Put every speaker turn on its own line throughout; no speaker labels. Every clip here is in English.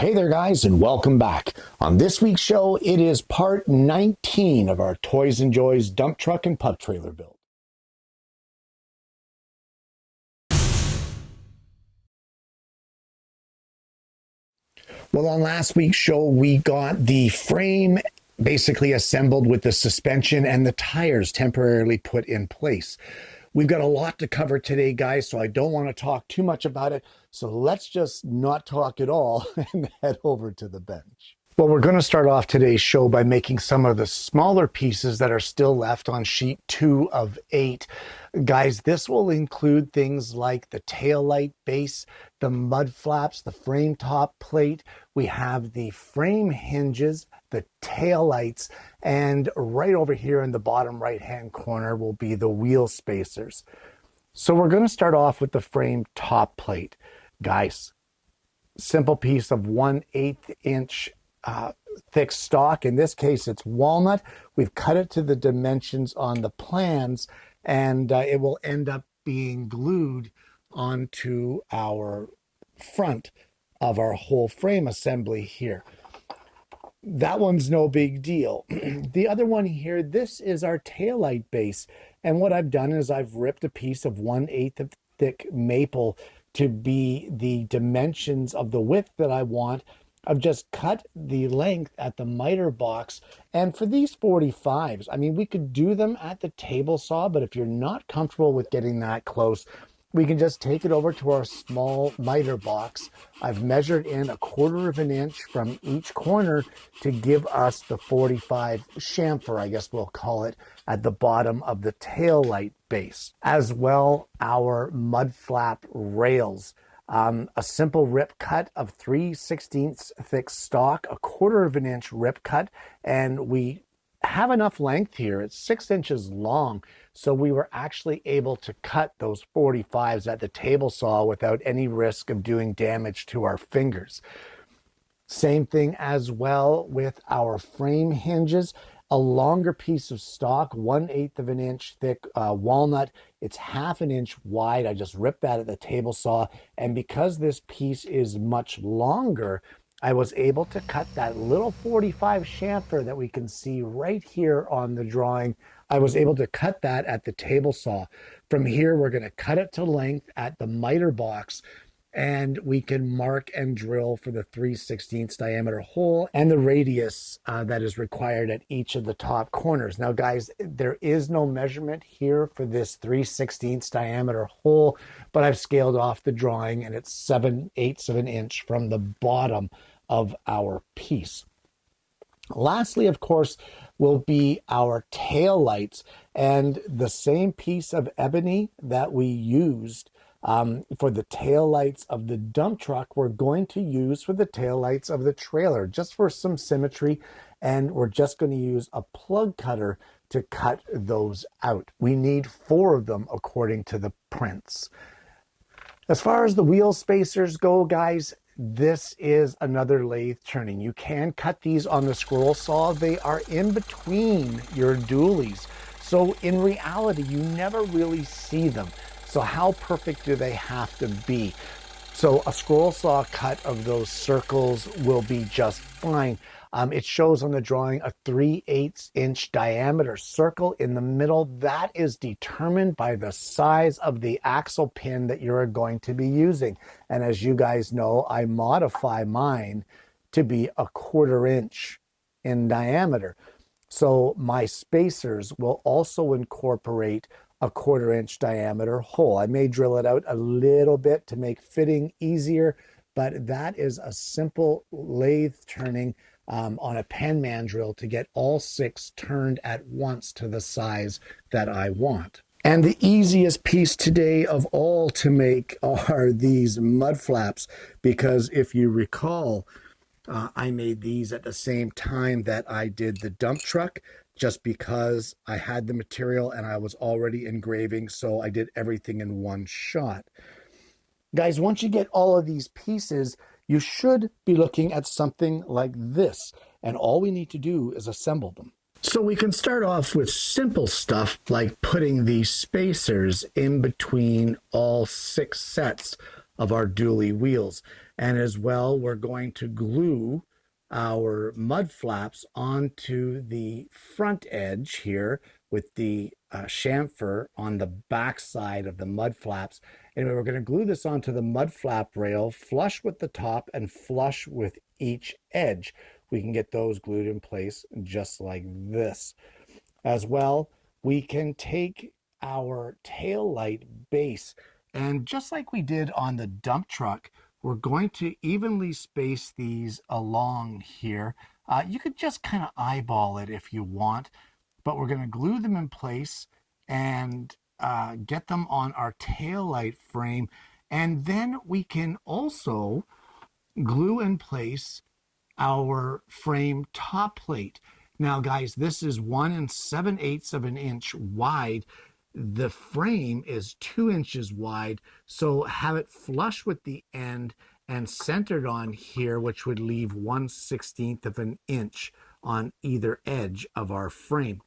Hey there guys, and welcome back. On this week's show, it is part 19 of our Toys and Joys dump truck and pup trailer build. Well, on last week's show, we got the frame basically assembled with the suspension and the tires temporarily put in place. We've got a lot to cover today, guys, so I don't want to talk too much about it. So let's just not talk at all and head over to the bench. Well, we're going to start off today's show by making some of the smaller pieces that are still left on sheet 2 of 8. Guys, this will include things like the tail light base, the mud flaps, the frame top plate. We have the frame hinges, the tail lights, and right over here in the bottom right-hand corner will be the wheel spacers. So we're going to start off with the frame top plate. Guys, simple piece of 1/8 inch thick stock. In this case, it's walnut. We've cut it to the dimensions on the plans, and it will end up being glued onto our front of our whole frame assembly here. That one's no big deal. The other one here, this is our taillight base. And what I've done is I've ripped a piece of 1/8 of thick maple to be the dimensions of the width that I want. I've just cut the length at the miter box. And for these 45s, I mean, we could do them at the table saw, but if you're not comfortable with getting that close, we can just take it over to our small miter box. I've measured in 1/4 inch from each corner to give us the 45 chamfer, I guess we'll call it, at the bottom of the tail light base. As well, our mud flap rails. A simple rip cut of 3/16 thick stock, 1/4 inch rip cut, and we have enough length here. It's 6 inches long, so we were actually able to cut those 45s at the table saw without any risk of doing damage to our fingers. Same thing as well with our frame hinges. A longer piece of stock, 1/8 of an inch thick walnut. It's 1/2 inch wide. I just ripped that at the table saw. And because this piece is much longer, I was able to cut that little 45 chamfer that we can see right here on the drawing. I was able to cut that at the table saw. From here, we're going to cut it to length at the miter box, and we can mark and drill for the 3/16 diameter hole and the radius that is required at each of the top corners. Now, guys, there is no measurement here for this 3/16 diameter hole, but I've scaled off the drawing, and it's 7/8 of an inch from the bottom of our piece. Lastly, of course, will be our tail lights, and the same piece of ebony that we used for the tail lights of the dump truck, we're going to use for the tail lights of the trailer, just for some symmetry, and we're just going to use a plug cutter to cut those out. We need 4 of them according to the prints. As far as the wheel spacers go, guys, this is another lathe turning. You can cut these on the scroll saw. They are in between your dualies. So in reality, you never really see them. So how perfect do they have to be? So a scroll saw cut of those circles will be just fine. It shows on the drawing a 3/8 inch diameter circle in the middle. That is determined by the size of the axle pin that you're going to be using. And as you guys know, I modify mine to be 1/4 inch in diameter. So my spacers will also incorporate 1/4 inch diameter hole. I may drill it out a little bit to make fitting easier, but that is a simple lathe turning on a pen mandrel to get all 6 turned at once to the size that I want. And the easiest piece today of all to make are these mud flaps, because if you recall, I made these at the same time that I did the dump truck, just because I had the material and I was already engraving, so I did everything in one shot. Guys, once you get all of these pieces, you should be looking at something like this, and all we need to do is assemble them. So we can start off with simple stuff like putting these spacers in between all 6 sets of our dually wheels. And as well, we're going to glue our mud flaps onto the front edge here with the chamfer on the back side of the mud flaps. Anyway, we're going to glue this onto the mud flap rail, flush with the top and flush with each edge. We can get those glued in place just like this. As well, we can take our tail light base, and just like we did on the dump truck, we're going to evenly space these along here. You could just kind of eyeball it if you want, but we're going to glue them in place and get them on our tail light frame. And then we can also glue in place our frame top plate. Now, guys, this is 1 7/8 of an inch wide. The frame is 2 inches wide, so have it flush with the end and centered on here, which would leave 1/16 of an inch on either edge of our frame.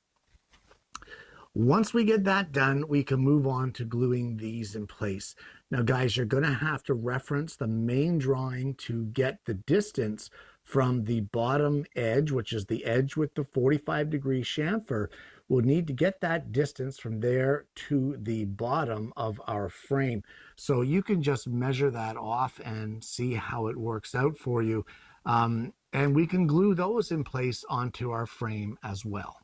Once we get that done, we can move on to gluing these in place. Now, guys, you're going to have to reference the main drawing to get the distance from the bottom edge, which is the edge with the 45-degree chamfer. We'll need to get that distance from there to the bottom of our frame. So you can just measure that off and see how it works out for you. And we can glue those in place onto our frame as well.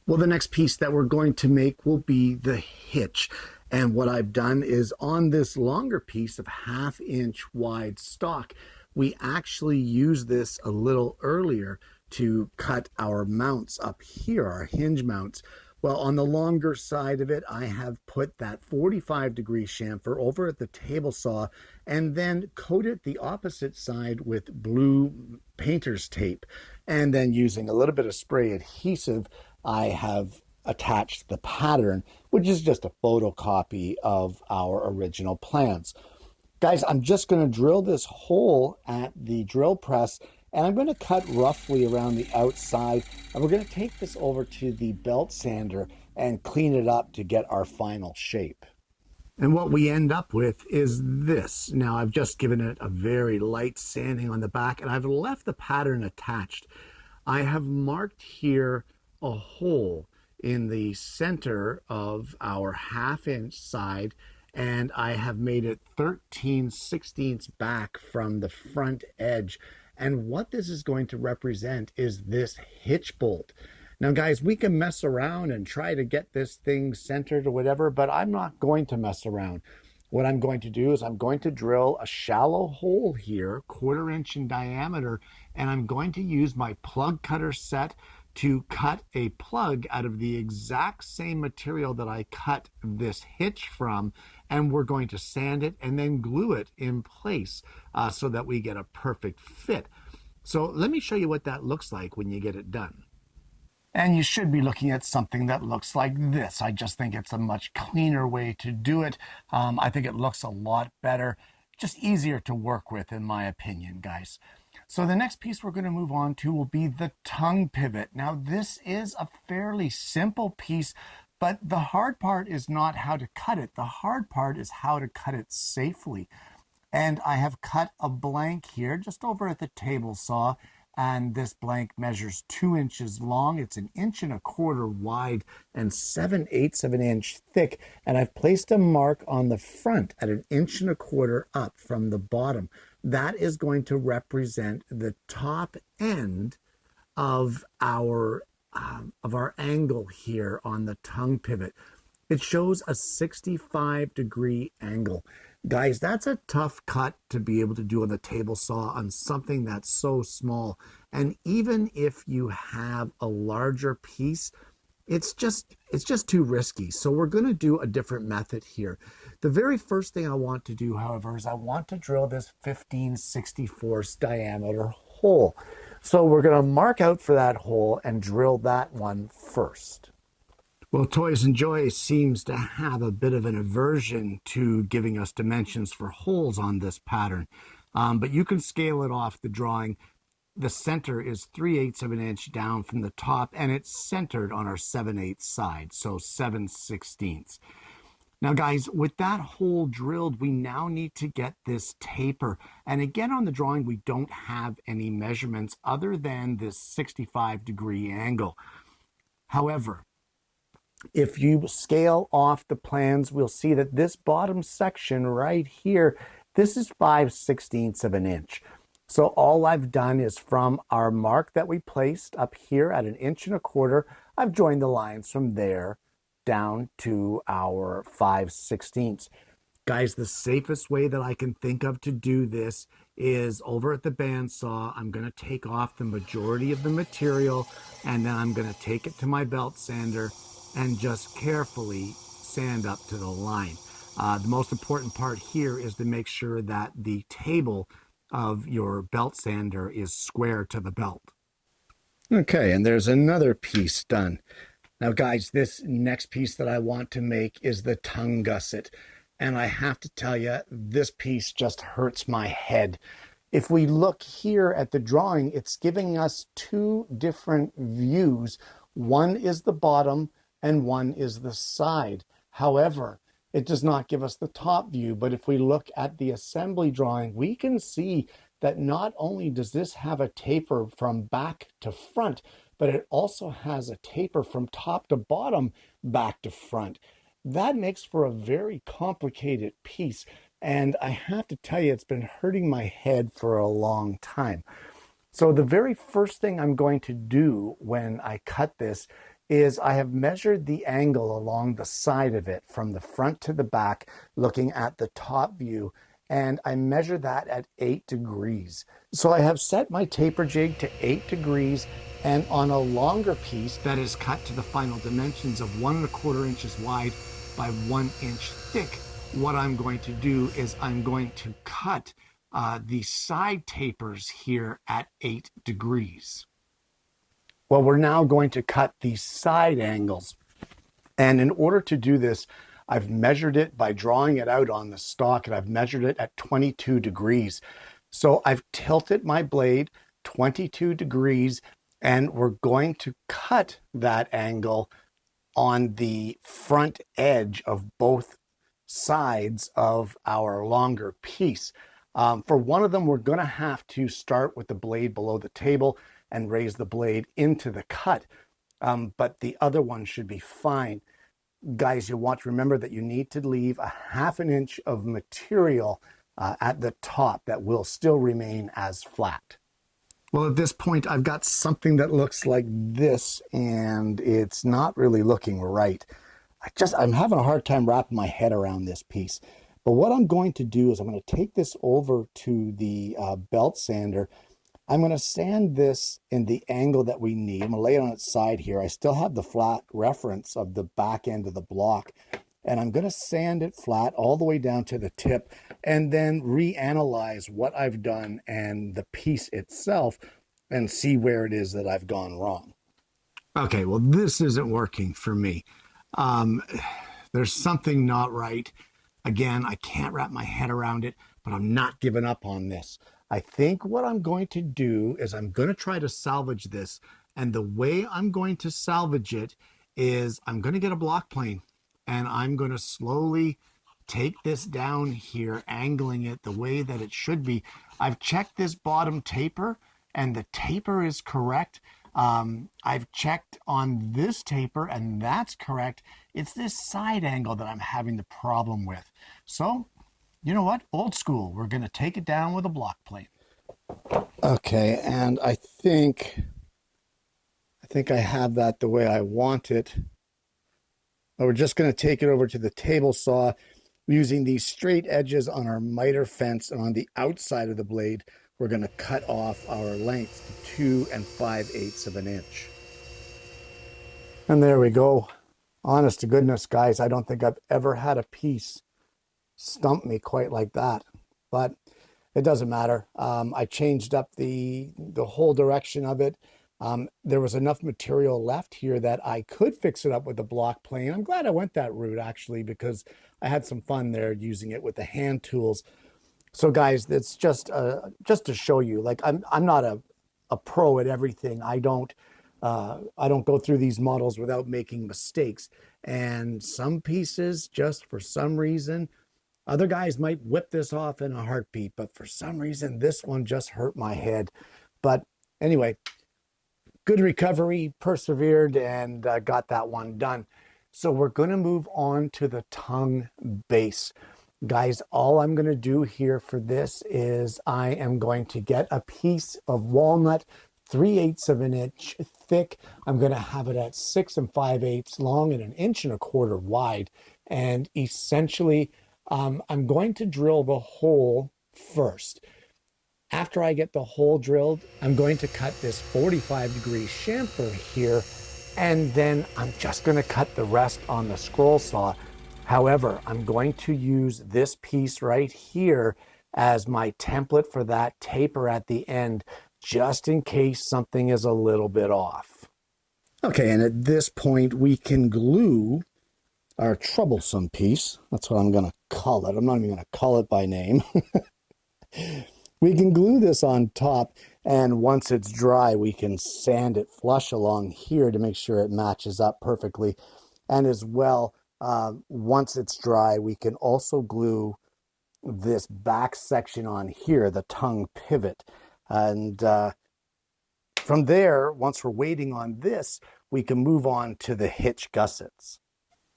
Well, the next piece that we're going to make will be the hitch. And what I've done is on this longer piece of 1/2 inch wide stock, we actually use this a little earlier to cut our mounts up here, our hinge mounts. Well, on the longer side of it, I have put that 45-degree chamfer over at the table saw and then coated the opposite side with blue painter's tape. And then using a little bit of spray adhesive, I have attached the pattern, which is just a photocopy of our original plans. Guys, I'm just going to drill this hole at the drill press, and I'm going to cut roughly around the outside, and we're going to take this over to the belt sander and clean it up to get our final shape. And what we end up with is this. Now, I've just given it a very light sanding on the back, and I've left the pattern attached. I have marked here a hole in the center of our 1/2 inch side, and I have made it 13/16 back from the front edge. And what this is going to represent is this hitch bolt. Now, guys, we can mess around and try to get this thing centered or whatever, but I'm not going to mess around. What I'm going to do is I'm going to drill a shallow hole here, 1/4 inch in diameter, and I'm going to use my plug cutter set to cut a plug out of the exact same material that I cut this hitch from, and we're going to sand it and then glue it in place so that we get a perfect fit. So let me show you what that looks like when you get it done. And you should be looking at something that looks like this. I just think it's a much cleaner way to do it. I think it looks a lot better, just easier to work with in my opinion, guys. So the next piece we're going to move on to will be the tongue pivot. Now, this is a fairly simple piece, but the hard part is not how to cut it. The hard part is how to cut it safely. And I have cut a blank here just over at the table saw, and this blank measures 2 inches long. It's 1.25 inches wide and 7/8 of an inch thick. And I've placed a mark on the front at 1.25 inches up from the bottom. That is going to represent the top end of our angle here on the tongue pivot. It shows a 65-degree angle. Guys, that's a tough cut to be able to do on the table saw on something that's so small. And even if you have a larger piece, it's just too risky. So we're going to do a different method here. The very first thing I want to do, however, is I want to drill this 15/64 diameter hole. So we're going to mark out for that hole and drill that one first. Well, Toys and Joy seems to have a bit of an aversion to giving us dimensions for holes on this pattern, but you can scale it off the drawing. The center is 3/8 of an inch down from the top, and it's centered on our 7/8 side, so 7/16. Now, guys, with that hole drilled, we now need to get this taper. And again, on the drawing, we don't have any measurements other than this 65-degree angle. However, if you scale off the plans, we'll see that this bottom section right here, this is 5/16 of an inch. So all I've done is from our mark that we placed up here at 1.25 inches, I've joined the lines from there down to our 5/16. Guys, the safest way that I can think of to do this is over at the bandsaw. I'm going to take off the majority of the material, and then I'm going to take it to my belt sander and just carefully sand up to the line. The most important part here is to make sure that the table of your belt sander is square to the belt. Okay, and there's another piece done. Now, guys, this next piece that I want to make is the tongue gusset. And I have to tell you, this piece just hurts my head. If we look here at the drawing, it's giving us two different views. One is the bottom and one is the side. However, it does not give us the top view. But if we look at the assembly drawing, we can see that not only does this have a taper from back to front, but it also has a taper from top to bottom, back to front. That makes for a very complicated piece. And I have to tell you, it's been hurting my head for a long time. So the very first thing I'm going to do when I cut this is I have measured the angle along the side of it from the front to the back, looking at the top view, and I measure that at 8 degrees. So I have set my taper jig to 8 degrees, and on a longer piece that is cut to the final dimensions of 1.25 inches wide by 1 inch thick, what I'm going to do is I'm going to cut the side tapers here at 8 degrees. Well, we're now going to cut the side angles. And in order to do this, I've measured it by drawing it out on the stock, and I've measured it at 22 degrees. So I've tilted my blade 22 degrees, and we're going to cut that angle on the front edge of both sides of our longer piece. For one of them, we're going to have to start with the blade below the table and raise the blade into the cut. But the other one should be fine. Guys, you want to remember that you need to leave a 1/2 inch of material at the top that will still remain as flat. Well, at this point, I've got something that looks like this, and it's not really looking right. I'm having a hard time wrapping my head around this piece. But what I'm going to do is I'm going to take this over to the belt sander. I'm going to sand this in the angle that we need. I'm going to lay it on its side here. I still have the flat reference of the back end of the block. And I'm going to sand it flat all the way down to the tip, and then reanalyze what I've done and the piece itself and see where it is that I've gone wrong. Okay, well, this isn't working for me. There's something not right. Again, I can't wrap my head around it, but I'm not giving up on this. I think what I'm going to do is I'm going to try to salvage this. And the way I'm going to salvage it is I'm going to get a block plane, and I'm going to slowly take this down here, angling it the way that it should be. I've checked this bottom taper, and the taper is correct. I've checked on this taper, and that's correct. It's this side angle that I'm having the problem with. So, you know what? Old school. We're going to take it down with a block plane. Okay, and I think I have that the way I want it. But we're just going to take it over to the table saw using these straight edges on our miter fence, and on the outside of the blade, we're going to cut off our length to 2 5/8 of an inch. And there we go. Honest to goodness, guys, I don't think I've ever had a piece stump me quite like that, but it doesn't matter. I changed up the whole direction of it. There was enough material left here that I could fix it up with a block plane. I'm glad I went that route, actually, because I had some fun there using it with the hand tools. So guys, it's just to show you, like, I'm not a pro at everything. I don't I don't go through these models without making mistakes. And some pieces, just for some reason, other guys might whip this off in a heartbeat, but for some reason, this one just hurt my head. But anyway, good recovery, persevered, and got that one done. So we're going to move on to the tongue base. Guys, all I'm going to do here for this is I am going to get a piece of walnut 3/8 of an inch thick. I'm going to have it at 6 5/8 long and 1 1/4 inch wide. And essentially, I'm going to drill the hole first. After I get the hole drilled, I'm going to cut this 45-degree chamfer here, and then I'm just going to cut the rest on the scroll saw. However, I'm going to use this piece right here as my template for that taper at the end, just in case something is a little bit off. Okay, and at this point, we can glue our troublesome piece. That's what I'm going to call it. I'm not even going to call it by name. We can glue this on top, and once it's dry, we can sand it flush along here to make sure it matches up perfectly. And as well, once it's dry, we can also glue this back section on here, the tongue pivot. And from there, once we're waiting on this, we can move on to the Hitch Gussets.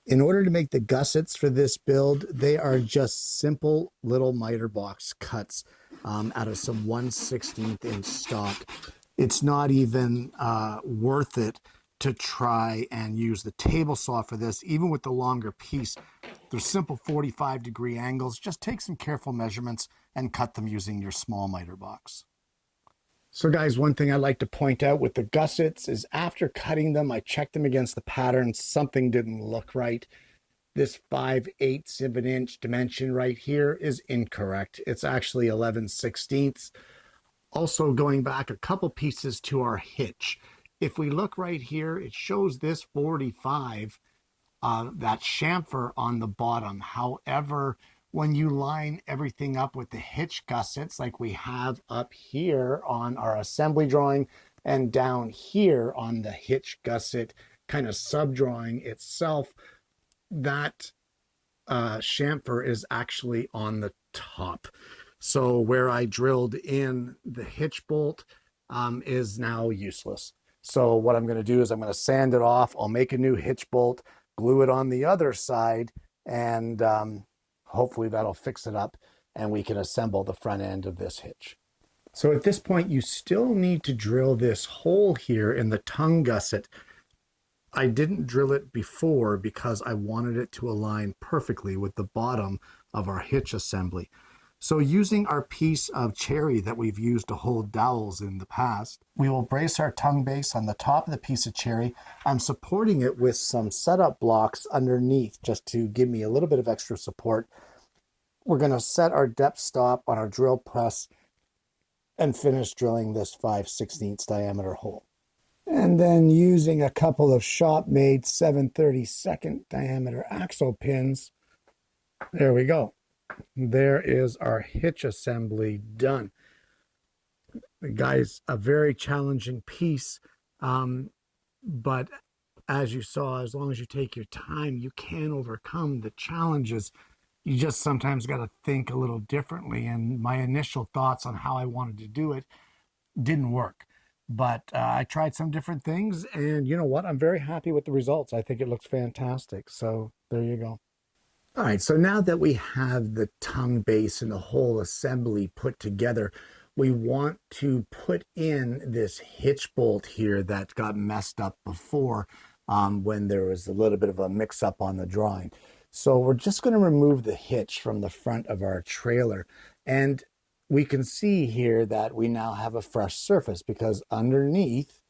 In order to make the gussets for this build, they are just simple little miter box cuts out of some 1/16 inch stock. It's not even worth it to try and use the table saw for this, even with the longer piece. They're simple 45-degree angles. Just take some careful measurements and cut them using your small miter box. So guys, one thing I like to point out with the gussets is after cutting them, I checked them against the pattern. Something didn't look right. This 5/8 of an inch dimension right here is incorrect. It's actually 11/16. Also, going back a couple pieces to our hitch. If we look right here, it shows this 45, that chamfer on the bottom. However, when you line everything up with the hitch gussets like we have up here on our assembly drawing and down here on the hitch gusset kind of sub-drawing itself, that chamfer is actually on the top. So where I drilled in the hitch bolt is now useless. So what I'm going to do is I'm going to sand it off. I'll make a new hitch bolt, glue it on the other side, and hopefully that'll fix it up and we can assemble the front end of this hitch. So at this point, you still need to drill this hole here in the tongue gusset. I didn't drill it before because I wanted it to align perfectly with the bottom of our hitch assembly. So using our piece of cherry that we've used to hold dowels in the past, we will brace our tongue base on the top of the piece of cherry. I'm supporting it with some setup blocks underneath just to give me a little bit of extra support. We're going to set our depth stop on our drill press and finish drilling this 5/16 diameter hole. And then using a couple of shop-made 7/32 diameter axle pins, there we go. There is our hitch assembly done. Guys, a very challenging piece, but as you saw, as long as you take your time, you can overcome the challenges. You just sometimes got to think a little differently, and my initial thoughts on how I wanted to do it didn't work. But I tried some different things, and you know what? I'm very happy with the results. I think it looks fantastic. So there you go. All right, so now that we have the tongue base and the whole assembly put together, we want to put in this hitch bolt here that got messed up before when there was a little bit of a mix-up on the drawing. So we're just going to remove the hitch from the front of our trailer, and we can see here that we now have a fresh surface because underneath,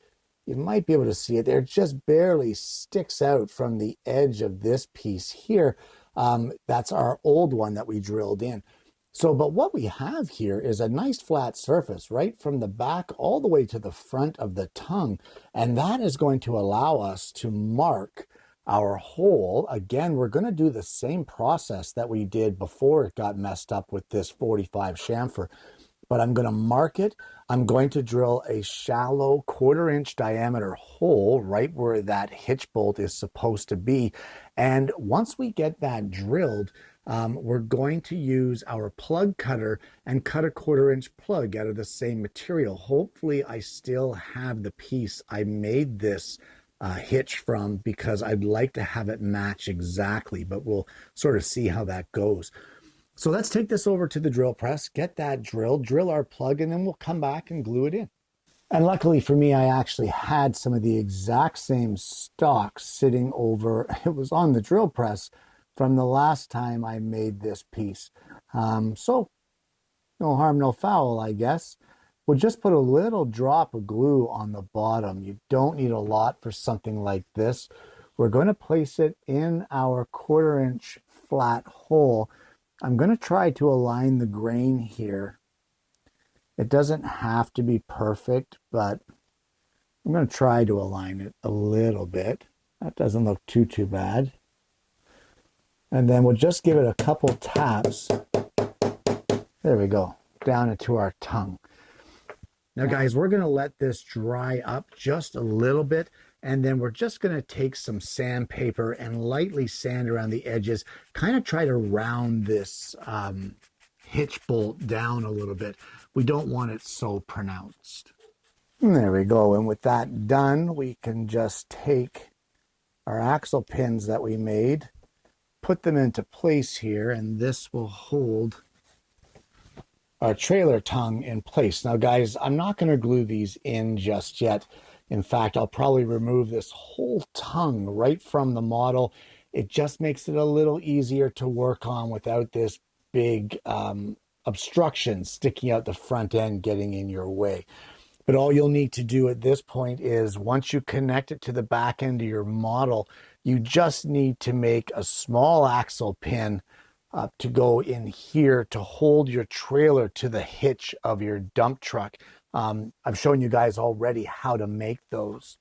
you might be able to see it there, just barely sticks out from the edge of this piece here. That's our old one that we drilled in. So, but what we have here is a nice flat surface right from the back all the way to the front of the tongue. And that is going to allow us to mark our hole. Again, we're going to do the same process that we did before it got messed up with this 45 chamfer. but I'm going to mark it. I'm going to drill a shallow 1/4 inch diameter hole right where that hitch bolt is supposed to be. And once we get that drilled, we're going to use our plug cutter and cut a 1/4 inch plug out of the same material. Hopefully I still have the piece I made this hitch from, because I'd like to have it match exactly, but we'll sort of see how that goes. So let's take this over to the drill press, get that drilled, drill our plug, and then we'll come back and glue it in. And luckily for me, I actually had some of the exact same stock sitting over, it was on the drill press from the last time I made this piece. So no harm, no foul, I guess. We'll just put a little drop of glue on the bottom. You don't need a lot for something like this. We're going to place it in our 1/4 inch flat hole. I'm going to try to align the grain here. It doesn't have to be perfect, but I'm going to try to align it a little bit. That doesn't look too bad. And then we'll just give it a couple taps. There we go, down into our tongue. Now guys, we're going to let this dry up just a little bit, and then we're just going to take some sandpaper and lightly sand around the edges, kind of try to round this hitch bolt down a little bit. We don't want it so pronounced. And there we go. And with that done, we can just take our axle pins that we made, put them into place here, and this will hold our trailer tongue in place. Now guys, I'm not going to glue these in just yet. In fact, I'll probably remove this whole tongue right from the model. It just makes it a little easier to work on without this big obstruction sticking out the front end getting in your way. But all you'll need to do at this point is, once you connect it to the back end of your model, you just need to make a small axle pin to go in here to hold your trailer to the hitch of your dump truck. I've shown you guys already how to make those.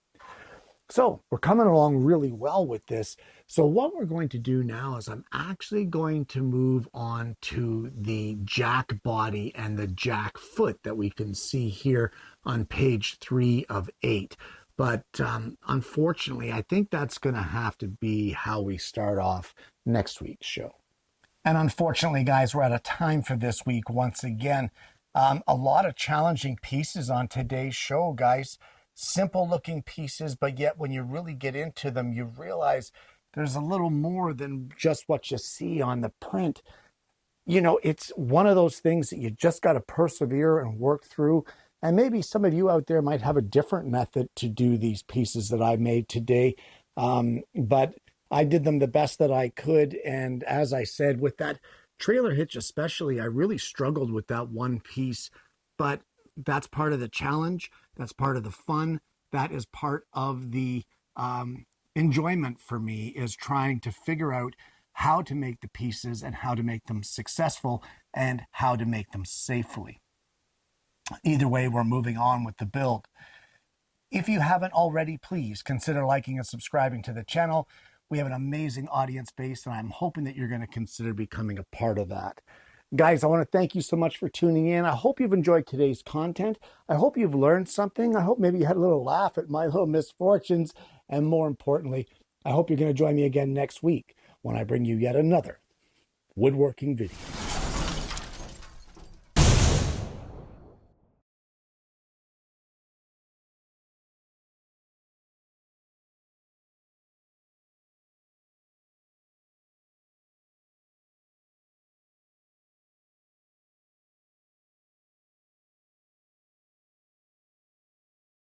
So we're coming along really well with this. So what we're going to do now is I'm actually going to move on to the jack body and the jack foot that we can see here on page 3 of 8. But unfortunately, I think that's going to have to be how we start off next week's show. And unfortunately, guys, we're out of time for this week once again. A lot of challenging pieces on today's show, guys. Simple looking pieces, but yet when you really get into them, you realize there's a little more than just what you see on the print. You know, it's one of those things that you just got to persevere and work through. And maybe some of you out there might have a different method to do these pieces that I made today. But I did them the best that I could. And as I said, with that trailer hitch especially, I really struggled with that one piece. But that's part of the challenge. That's part of the fun. That is part of the enjoyment for me, is trying to figure out how to make the pieces and how to make them successful and how to make them safely. Either way, we're moving on with the build. If you haven't already, please consider liking and subscribing to the channel. We have an amazing audience base, and I'm hoping that you're going to consider becoming a part of that. Guys, I want to thank you so much for tuning in. I hope you've enjoyed today's content. I hope you've learned something. I hope maybe you had a little laugh at my little misfortunes. And more importantly, I hope you're going to join me again next week when I bring you yet another woodworking video.